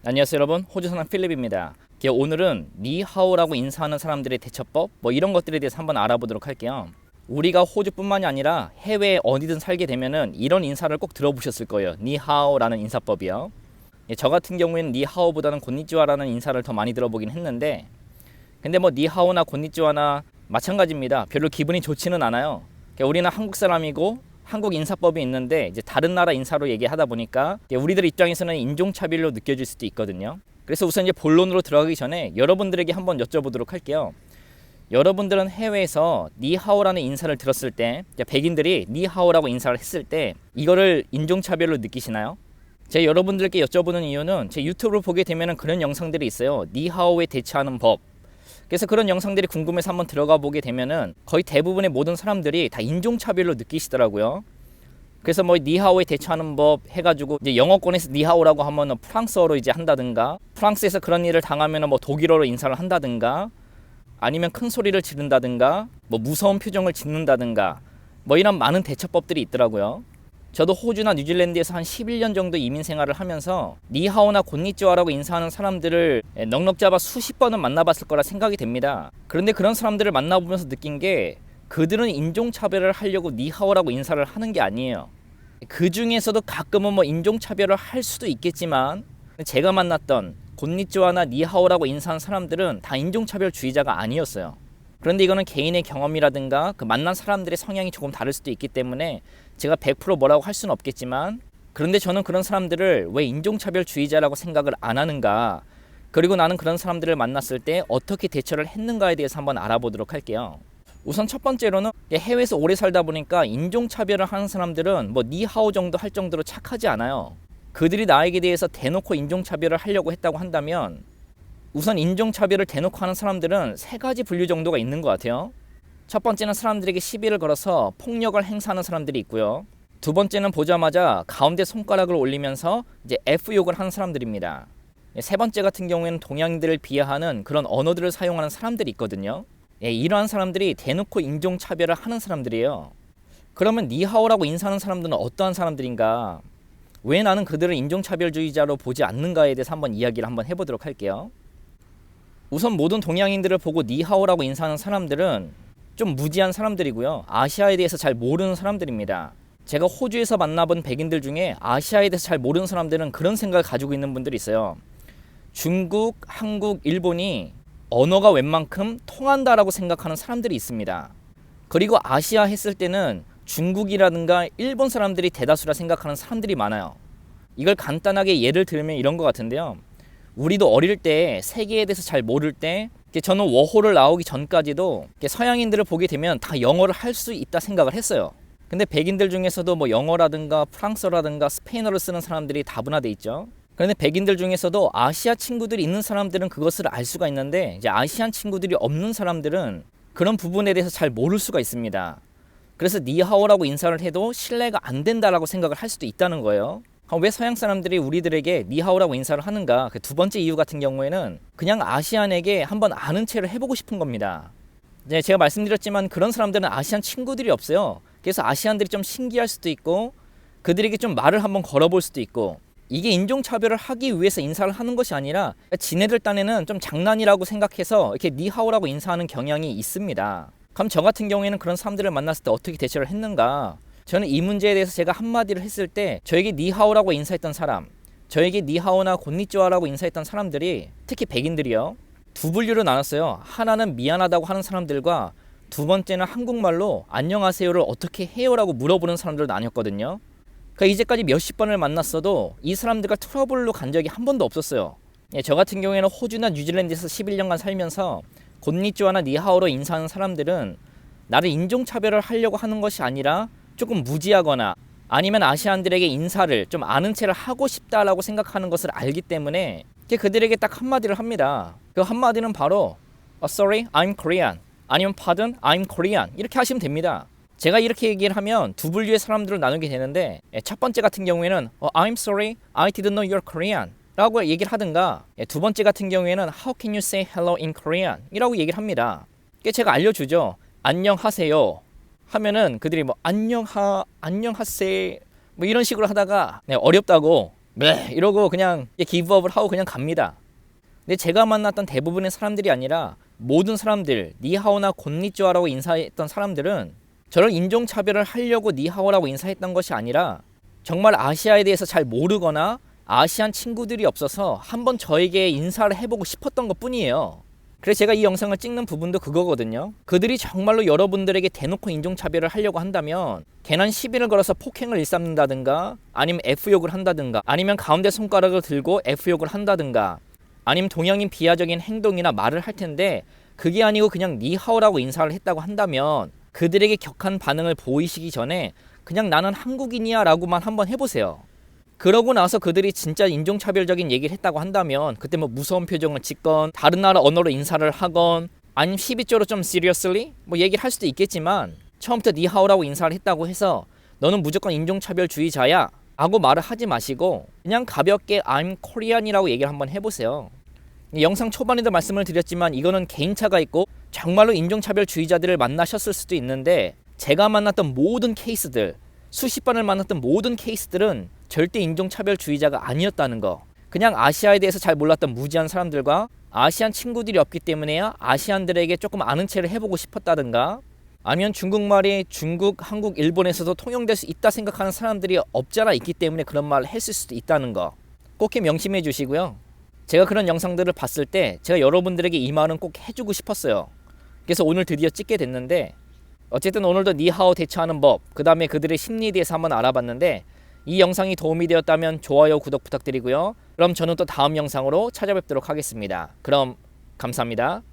안녕하세요 여러분, 호주 사람 필립입니다. 오늘은 니하오라고 인사하는 사람들의 대처법 이런 것들에 대해서 한번 알아보도록 할게요. 우리가 호주뿐만이 아니라 해외에 어디든 살게 되면은 이런 인사를 꼭 들어보셨을 거예요. 니하오라는 인사법이요. 저 같은 경우에는 니하오보다는 곤니찌와라는 인사를 더 많이 들어보긴 했는데, 근데 니하오나 곤니찌와나 마찬가지입니다. 별로 기분이 좋지는 않아요. 우리는 한국 사람이고 한국 인사법이 있는데 이제 다른 나라 인사로 얘기하다 보니까 우리들 입장에서는 인종차별로 느껴질 수도 있거든요. 그래서 우선 이제 본론으로 들어가기 전에 여러분들에게 한번 여쭤보도록 할게요. 여러분들은 해외에서 니하오라는 인사를 들었을 때, 백인들이 니하오라고 인사를 했을 때 이거를 인종차별로 느끼시나요? 제가 여러분들께 여쭤보는 이유는 제 유튜브를 보게 되면 그런 영상들이 있어요. 니하오에 대처하는 법. 그래서 그런 영상들이 궁금해서 한번 들어가 보게 되면은 거의 대부분의 모든 사람들이 다 인종차별로 느끼시더라고요. 그래서 니하오에 대처하는 법 해가지고 이제 영어권에서 니하오라고 하면 프랑스어로 이제 한다든가, 프랑스에서 그런 일을 당하면 독일어로 인사를 한다든가, 아니면 큰 소리를 지른다든가, 무서운 표정을 짓는다든가, 이런 많은 대처법들이 있더라고요. 저도 호주나 뉴질랜드에서 한 11년 정도 이민 생활을 하면서 니하오나 곤니찌와라고 인사하는 사람들을 넉넉 잡아 수십 번은 만나봤을 거라 생각이 됩니다. 그런데 그런 사람들을 만나보면서 느낀 게 그들은 인종차별을 하려고 니하오라고 인사를 하는 게 아니에요. 그 중에서도 가끔은 인종차별을 할 수도 있겠지만 제가 만났던 곤니찌와나 니하오라고 인사하는 사람들은 다 인종차별주의자가 아니었어요. 그런데 이거는 개인의 경험이라든가 그 만난 사람들의 성향이 조금 다를 수도 있기 때문에 제가 100% 뭐라고 할 수는 없겠지만, 그런데 저는 그런 사람들을 왜 인종차별주의자라고 생각을 안 하는가, 그리고 나는 그런 사람들을 만났을 때 어떻게 대처를 했는가에 대해서 한번 알아보도록 할게요. 우선 첫 번째로는 해외에서 오래 살다 보니까 인종차별을 하는 사람들은 니하오 정도 할 정도로 착하지 않아요. 그들이 나에게 대해서 대놓고 인종차별을 하려고 했다고 한다면, 우선 인종차별을 대놓고 하는 사람들은 세 가지 분류 정도가 있는 것 같아요. 첫 번째는 사람들에게 시비를 걸어서 폭력을 행사하는 사람들이 있고요. 두 번째는 보자마자 가운데 손가락을 올리면서 이제 F욕을 하는 사람들입니다. 세 번째 같은 경우에는 동양인들을 비하하는 그런 언어들을 사용하는 사람들이 있거든요. 이러한 사람들이 대놓고 인종차별을 하는 사람들이에요. 그러면 니하오라고 인사하는 사람들은 어떠한 사람들인가? 왜 나는 그들을 인종차별주의자로 보지 않는가에 대해서 한번 이야기를 한번 해보도록 할게요. 우선 모든 동양인들을 보고 니하오라고 인사하는 사람들은 좀 무지한 사람들이고요. 아시아에 대해서 잘 모르는 사람들입니다. 제가 호주에서 만나본 백인들 중에 아시아에 대해서 잘 모르는 사람들은 그런 생각을 가지고 있는 분들이 있어요. 중국, 한국, 일본이 언어가 웬만큼 통한다라고 생각하는 사람들이 있습니다. 그리고 아시아 했을 때는 중국이라든가 일본 사람들이 대다수라 생각하는 사람들이 많아요. 이걸 간단하게 예를 들면 이런 것 같은데요. 우리도 어릴 때 세계에 대해서 잘 모를 때 저는 워홀을 나오기 전까지도 서양인들을 보게 되면 다 영어를 할 수 있다 생각을 했어요. 근데 백인들 중에서도 영어라든가 프랑스어라든가 스페인어를 쓰는 사람들이 다분화돼 있죠. 그런데 백인들 중에서도 아시아 친구들이 있는 사람들은 그것을 알 수가 있는데, 이제 아시안 친구들이 없는 사람들은 그런 부분에 대해서 잘 모를 수가 있습니다. 그래서 니하오라고 인사를 해도 신뢰가 안 된다라고 생각을 할 수도 있다는 거예요. 왜 서양 사람들이 우리들에게 니하오라고 인사를 하는가? 그 두 번째 이유 같은 경우에는 그냥 아시안에게 한번 아는 체를 해보고 싶은 겁니다. 제가 말씀드렸지만 그런 사람들은 아시안 친구들이 없어요. 그래서 아시안들이 좀 신기할 수도 있고 그들에게 좀 말을 한번 걸어볼 수도 있고, 이게 인종차별을 하기 위해서 인사를 하는 것이 아니라 지네들 딴에는 좀 장난이라고 생각해서 이렇게 니하오라고 인사하는 경향이 있습니다. 그럼 저 같은 경우에는 그런 사람들을 만났을 때 어떻게 대처를 했는가? 저는 이 문제에 대해서 제가 한마디를 했을 때 저에게 니하오라고 인사했던 사람, 저에게 니하오나 곤니찌와라고 인사했던 사람들이, 특히 백인들이요, 두 분류로 나눴어요. 하나는 미안하다고 하는 사람들과 두 번째는 한국말로 안녕하세요를 어떻게 해요라고 물어보는 사람들로 나뉘었거든요. 그러니까 이제까지 몇십 번을 만났어도 이 사람들과 트러블로 간 적이 한 번도 없었어요. 저 같은 경우에는 호주나 뉴질랜드에서 11년간 살면서 곤니찌와나 니하오로 인사하는 사람들은 나를 인종차별을 하려고 하는 것이 아니라 조금 무지하거나 아니면 아시안들에게 인사를 좀 아는 체를 하고 싶다라고 생각하는 것을 알기 때문에 그들에게 딱 한마디를 합니다. 그 한마디는 바로 Sorry, I'm Korean, 아니면 Pardon, I'm Korean, 이렇게 하시면 됩니다. 제가 이렇게 얘기를 하면 두 분류의 사람들을 나누게 되는데, 첫 번째 같은 경우에는 I'm sorry, I didn't know you're Korean 라고 얘기를 하든가, 두 번째 같은 경우에는 How can you say hello in Korean 이라고 얘기를 합니다. 제가 알려주죠. 안녕하세요 하면은 그들이 안녕하세 이런 식으로 하다가 어렵다고 네 이러고 그냥 기브업을 하고 그냥 갑니다. 근데 제가 만났던 대부분의 사람들이 아니라 모든 사람들, 니하오나 곤니찌와라고 인사했던 사람들은 저를 인종차별을 하려고 니하오라고 인사했던 것이 아니라 정말 아시아에 대해서 잘 모르거나 아시안 친구들이 없어서 한번 저에게 인사를 해보고 싶었던 것 뿐이에요. 그래서 제가 이 영상을 찍는 부분도 그거거든요. 그들이 정말로 여러분들에게 대놓고 인종차별을 하려고 한다면 개난 시비를 걸어서 폭행을 일삼는다든가 아니면 F욕을 한다든가 아니면 가운데 손가락을 들고 F욕을 한다든가 아니면 동양인 비하적인 행동이나 말을 할 텐데 그게 아니고 그냥 니하오라고 인사를 했다고 한다면 그들에게 격한 반응을 보이시기 전에 그냥 나는 한국인이야 라고만 한번 해보세요. 그러고 나서 그들이 진짜 인종차별적인 얘기를 했다고 한다면 그때 뭐 무서운 표정을 짓건 다른 나라 언어로 인사를 하건 아니면 12조로 좀 seriously 뭐 얘기를 할 수도 있겠지만 처음부터 니하오라고 인사를 했다고 해서 너는 무조건 인종차별주의자야 라고 말을 하지 마시고 그냥 가볍게 I'm Korean이라고 얘기를 한번 해보세요. 영상 초반에도 말씀을 드렸지만 이거는 개인차가 있고 정말로 인종차별주의자들을 만나셨을 수도 있는데 제가 만났던 모든 케이스들 수십 번을 만났던 모든 케이스들은 절대 인종차별주의자가 아니었다는 거. 그냥 아시아에 대해서 잘 몰랐던 무지한 사람들과 아시안 친구들이 없기 때문에 아시안들에게 조금 아는 체를 해보고 싶었다든가 아니면 중국말이 중국, 한국, 일본에서도 통용될 수 있다 생각하는 사람들이 없잖아 있기 때문에 그런 말을 했을 수도 있다는 거 꼭 명심해 주시고요. 제가 그런 영상들을 봤을 때 제가 여러분들에게 이 말은 꼭 해주고 싶었어요. 그래서 오늘 드디어 찍게 됐는데 어쨌든 오늘도 니하오 대처하는 법, 그 다음에 그들의 심리에 대해서 한번 알아봤는데 이 영상이 도움이 되었다면 좋아요, 구독 부탁드리고요. 그럼 저는 또 다음 영상으로 찾아뵙도록 하겠습니다. 그럼 감사합니다.